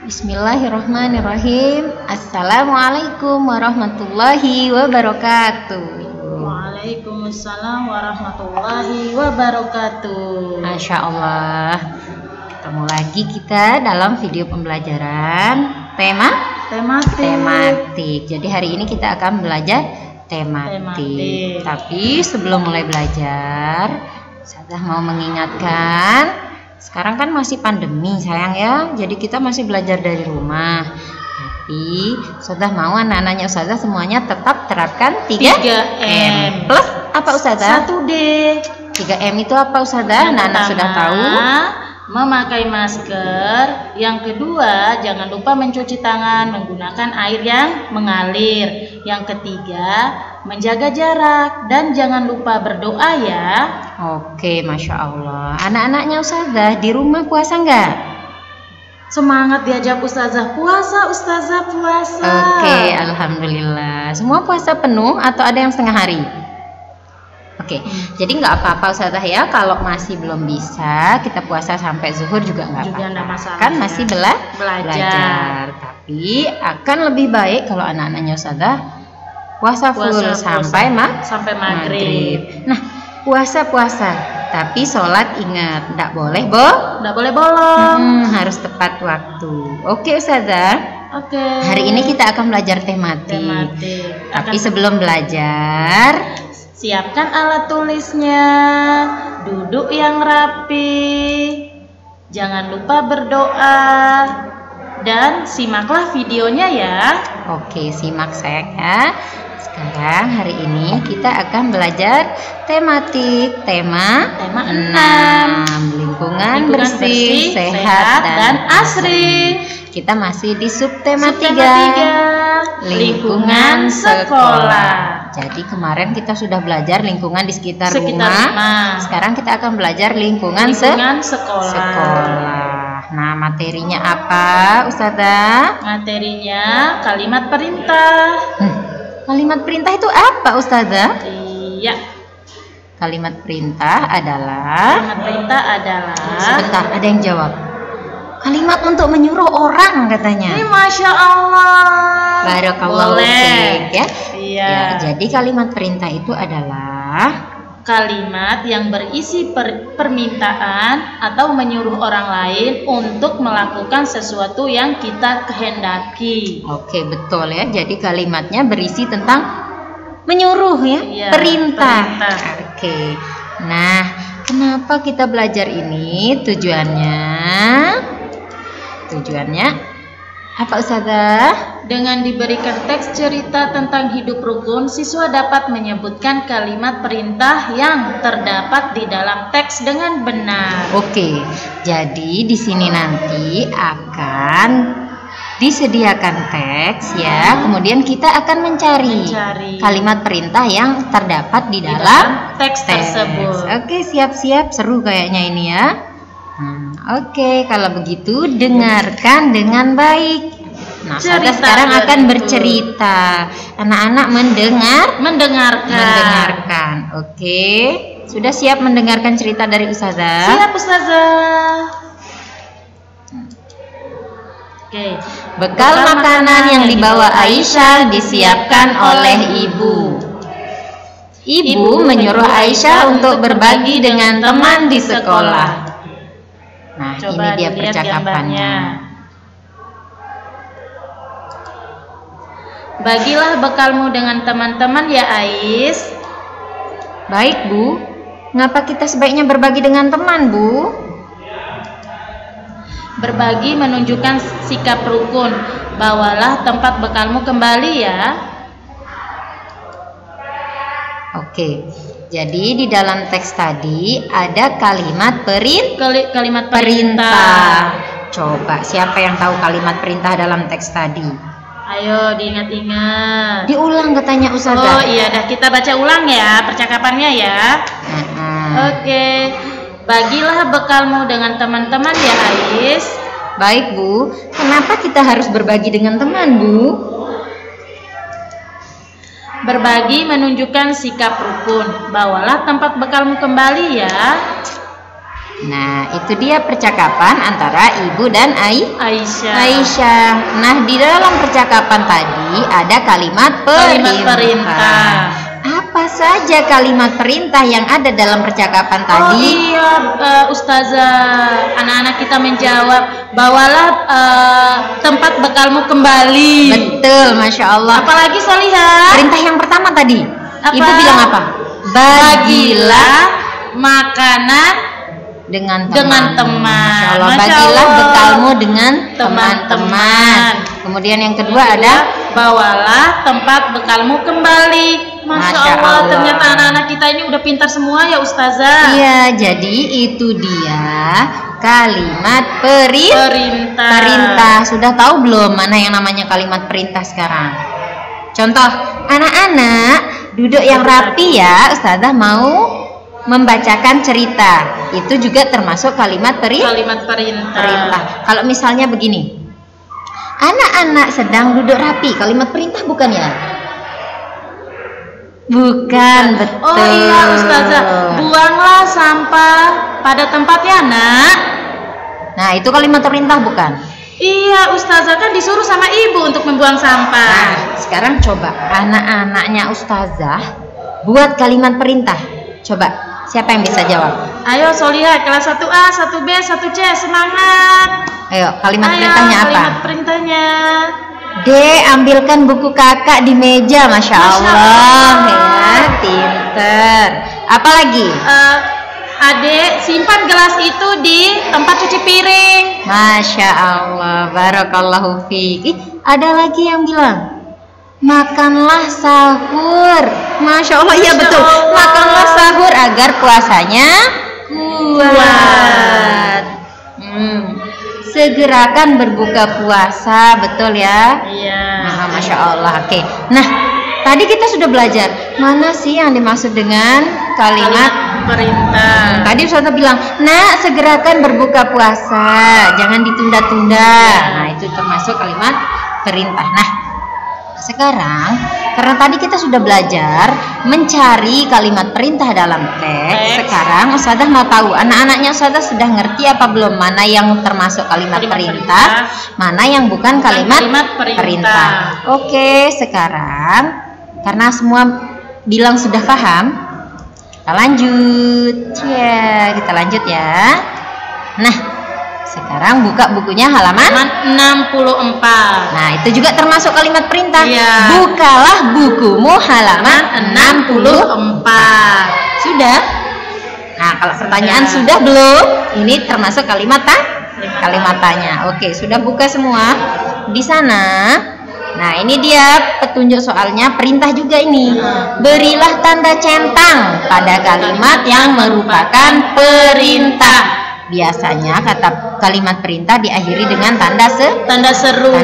Bismillahirrahmanirrahim. Assalamualaikum warahmatullahi wabarakatuh. Waalaikumsalam warahmatullahi wabarakatuh. Masya Allah. Ketemu lagi kita dalam video pembelajaran tematik. Jadi hari ini kita akan belajar tematik. Tapi sebelum mulai belajar, saya mau mengingatkan, sekarang kan masih pandemi sayang ya, jadi kita masih belajar dari rumah. Tapi Ustazah mau anak-anaknya Ustazah semuanya tetap terapkan 3M. Plus apa Ustazah? 1D. 3M itu apa Ustazah? Anak-anak sudah tahu. Memakai masker. Yang kedua, jangan lupa mencuci tangan menggunakan air yang mengalir. Yang ketiga, menjaga jarak dan jangan lupa berdoa ya. Oke, Masya Allah. Anak-anaknya Ustazah di rumah puasa enggak? Semangat diajak Ustazah puasa, Ustazah puasa. Oke, Alhamdulillah. Semua puasa penuh atau ada yang setengah hari? Oke, jadi nggak apa-apa Ustazah ya, kalau masih belum bisa kita puasa sampai zuhur juga nggak apa-apa. Kan masih belajar. Tapi akan lebih baik kalau anak-anaknya Ustazah puasa full sampai maghrib. Nah, puasa, tapi sholat ingat nggak boleh bolong. Harus tepat waktu. Oke Ustazah. Oke. Hari ini kita akan belajar tematik. Tapi sebelum belajar, siapkan alat tulisnya, duduk yang rapi, jangan lupa berdoa, dan simaklah videonya ya. Oke, simak sayang ya. Sekarang hari ini kita akan belajar tematik tema 6, lingkungan bersih, sehat dan asri. Kita masih di subtema 3, lingkungan sekolah. Jadi kemarin kita sudah belajar lingkungan di sekitar rumah. Sekarang kita akan belajar lingkungan sekolah. Nah, materinya apa Ustazah? Materinya kalimat perintah. Kalimat perintah itu apa Ustazah? Iya. Kalimat perintah adalah Sebentar, ada yang jawab. Kalimat untuk menyuruh orang katanya. Ini Masya Allah. Barakallahu fiik ya. Iya. Ya, jadi kalimat perintah itu adalah kalimat yang berisi permintaan atau menyuruh orang lain untuk melakukan sesuatu yang kita kehendaki. Oke, betul ya. Jadi kalimatnya berisi tentang menyuruh ya, iya, perintah. Oke. Nah, kenapa kita belajar ini? Tujuannya apa Ustazah? Dengan diberikan teks cerita tentang hidup rukun, siswa dapat menyebutkan kalimat perintah yang terdapat di dalam teks dengan benar. Oke, jadi di sini nanti akan disediakan teks ya, kemudian kita akan mencari kalimat perintah yang terdapat di dalam teks tersebut. Oke, siap-siap, seru kayaknya ini ya. Oke, kalau begitu dengarkan dengan baik. Nah, saya sekarang akan bercerita. Anak-anak mendengarkan. Oke, sudah siap mendengarkan cerita dari Ustazah? Siap Ustazah. Oke. Bekal makanan yang dibawa Aisyah disiapkan oleh ibu. Ibu menyuruh Aisyah untuk berbagi dengan teman di sekolah. Nah, coba ini dia percakapannya. Bagilah bekalmu dengan teman-teman ya Ais. Baik Bu. Ngapa kita sebaiknya berbagi dengan teman Bu? Berbagi menunjukkan sikap rukun. Bawalah tempat bekalmu kembali ya. Oke. Jadi di dalam teks tadi ada kalimat perintah. Coba siapa yang tahu kalimat perintah dalam teks tadi? Ayo diingat-ingat. Diulang katanya Ustazah. Oh iya, dah kita baca ulang ya percakapannya ya. Oke. Bagilah bekalmu dengan teman-teman ya Ais. Baik Bu. Kenapa kita harus berbagi dengan teman Bu? Berbagi menunjukkan sikap rukun. Bawalah tempat bekalmu kembali ya. Nah, itu dia percakapan antara ibu dan Aisyah. Nah, di dalam percakapan tadi ada kalimat perintah. Apa saja kalimat perintah yang ada dalam percakapan tadi? Oh iya, Ustazah, anak-anak kita menjawab, bawalah tempat bekalmu kembali. Betul, Masya Allah. Apalagi Solihah? Perintah yang pertama tadi, ibu bilang apa? Bagilah makanan dengan teman. Masya Allah. Bagilah bekalmu dengan teman-teman. Kemudian yang kedua ada bawalah tempat bekalmu kembali. Masya Allah, ternyata anak-anak kita ini udah pintar semua ya Ustazah. Iya, jadi itu dia kalimat perintah. Sudah tahu belum mana yang namanya kalimat perintah sekarang? Contoh, anak-anak duduk yang rapi ya, Ustazah mau membacakan cerita. Itu juga termasuk kalimat perintah. Kalau misalnya begini, anak-anak sedang duduk rapi, kalimat perintah bukan ya? Bukan, betul. Oh iya Ustazah, buanglah sampah pada tempatnya nak. Nah, itu kalimat perintah bukan? Iya Ustazah, kan disuruh sama ibu untuk membuang sampah. Nah, sekarang coba anak-anaknya Ustazah buat kalimat perintah. Coba, siapa yang bisa jawab? Ayo Solihah, kelas 1A, 1B, 1C, semangat. Ayo, kalimat perintahnya apa? Kalimat perintahnya D, ambilkan buku kakak di meja. Masya Allah, ya, pinter. Apalagi? Adek, simpan gelas itu di tempat cuci piring. Masya Allah, barakallahu fiik. Ada lagi yang bilang, makanlah sahur. Masya Allah, iya betul. Makanlah sahur agar puasanya kuat. Segerakan berbuka puasa, betul ya? Iya. Nah, Masya Allah. Oke. Nah, tadi kita sudah belajar mana sih yang dimaksud dengan kalimat perintah. Tadi Ustazah bilang, nak segerakan berbuka puasa, jangan ditunda-tunda. Nah, itu termasuk kalimat perintah. Nah, sekarang karena tadi kita sudah belajar mencari kalimat perintah dalam teks. Sekarang Ustazah mau tahu anak-anaknya Ustazah sudah ngerti apa belum mana yang termasuk kalimat perintah, mana yang bukan kalimat perintah. Oke, sekarang karena semua bilang sudah paham, kita lanjut. Ya, kita lanjut ya. Nah, sekarang buka bukunya halaman 64. Nah, itu juga termasuk kalimat perintah. Iya. Bukalah bukumu halaman 64. Sudah? Nah, kalau pertanyaan sudah belum? Ini termasuk kalimat tanya. Oke, sudah buka semua di sana. Nah, ini dia petunjuk soalnya, perintah juga ini. Berilah tanda centang pada kalimat yang merupakan perintah. Biasanya kata kalimat perintah diakhiri dengan tanda seru.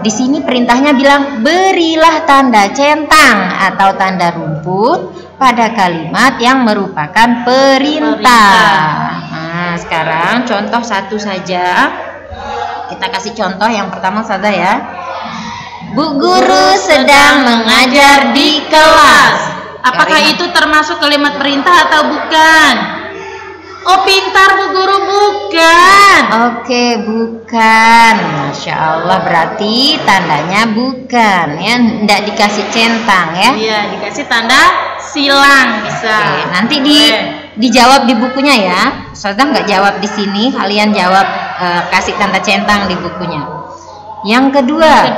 Di sini perintahnya bilang berilah tanda centang atau tanda rumput pada kalimat yang merupakan perintah. Nah, sekarang contoh satu saja. Kita kasih contoh yang pertama saja ya. Bu guru sedang mengajar di kelas. Apakah itu termasuk kalimat perintah atau bukan? Oh, pintar Bu Guru, bukan. Oke, bukan. Masya Allah, berarti tandanya bukan ya, tidak dikasih centang ya. Iya, dikasih tanda silang bisa. Oke, nanti dijawab di bukunya ya. Ustazah nggak jawab di sini, kalian jawab kasih tanda centang di bukunya. Yang kedua,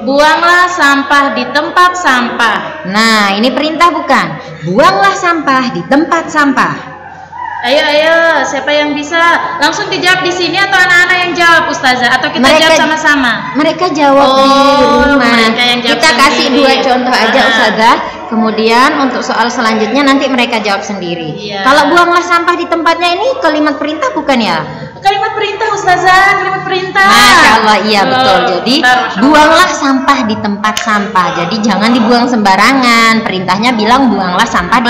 buanglah sampah di tempat sampah. Nah, ini perintah bukan? Buanglah sampah di tempat sampah. Ayo, siapa yang bisa? Langsung dijawab di sini atau anak-anak yang jawab, Ustazah? Atau kita jawab sama-sama? Mereka jawab di rumah. Kita kasih dua contoh aja, Ustazah. Kemudian untuk soal selanjutnya nanti mereka jawab sendiri. Iya. Kalau buanglah sampah di tempatnya ini kalimat perintah bukan ya? Kalimat perintah, Ustazah, kalimat perintah. Masya Allah, iya betul. Jadi buanglah sampah di tempat sampah. Jadi jangan dibuang sembarangan. Perintahnya bilang buanglah sampah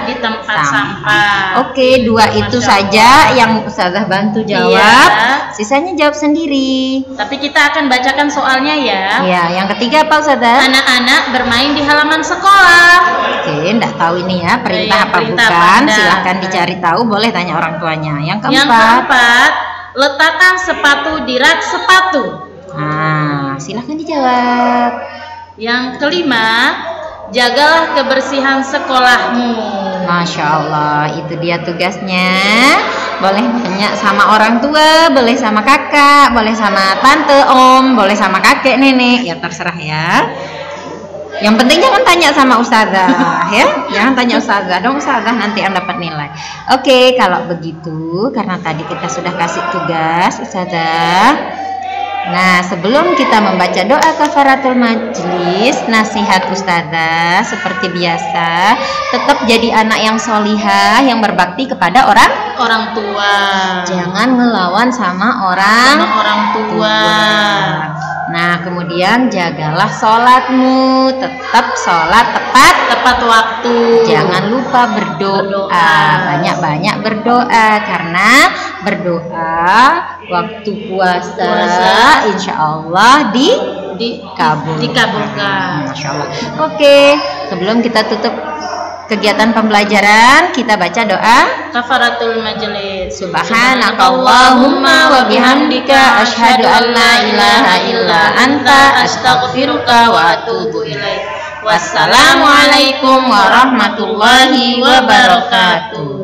di tempat sampah. Oke, dua itu saja yang Ustazah bantu jawab. Iya. sisanya jawab sendiri. Tapi kita akan bacakan soalnya ya. Ya, yang ketiga apa Ustazah? Anak-anak bermain di halaman sekolah. Oke, enggak tahu ini ya perintah apa perintah bukan. apa Silahkan dicari tahu, boleh tanya orang tuanya. Yang Yang keempat, keempat, letakkan sepatu di rak sepatu. nah, silahkan dijawab. Yang kelima, jagalah kebersihan sekolahmu. Masya Allah, itu dia tugasnya. Boleh tanya sama orang tua, boleh sama kakak, boleh sama tante, om, boleh sama kakek, nenek, ya terserah ya. Yang penting jangan tanya sama ustazah ya, jangan tanya ustazah dong, ustazah nanti Anda dapat nilai. Oke, kalau begitu karena tadi kita sudah kasih tugas ustazah. Nah, sebelum kita membaca doa kafaratul majlis, nasihat ustazah seperti biasa, tetap jadi anak yang solihah, yang berbakti kepada Orang tua. Jangan ngelawan sama orang tua. Nah, kemudian jagalah sholatmu, tetap sholat tepat waktu. Jangan lupa berdoa. Banyak-banyak berdoa, karena berdoa waktu puasa. Insya Allah dikabulkan. Masya Allah. Oke, sebelum kita tutup kegiatan pembelajaran, kita baca doa kafaratul majlis. Subhanakallahumma wa bihamdika asyhadu an la ilaha illa anta astaghfiruka wa atubu ilaik. Wassalamualaikum warahmatullahi wabarakatuh.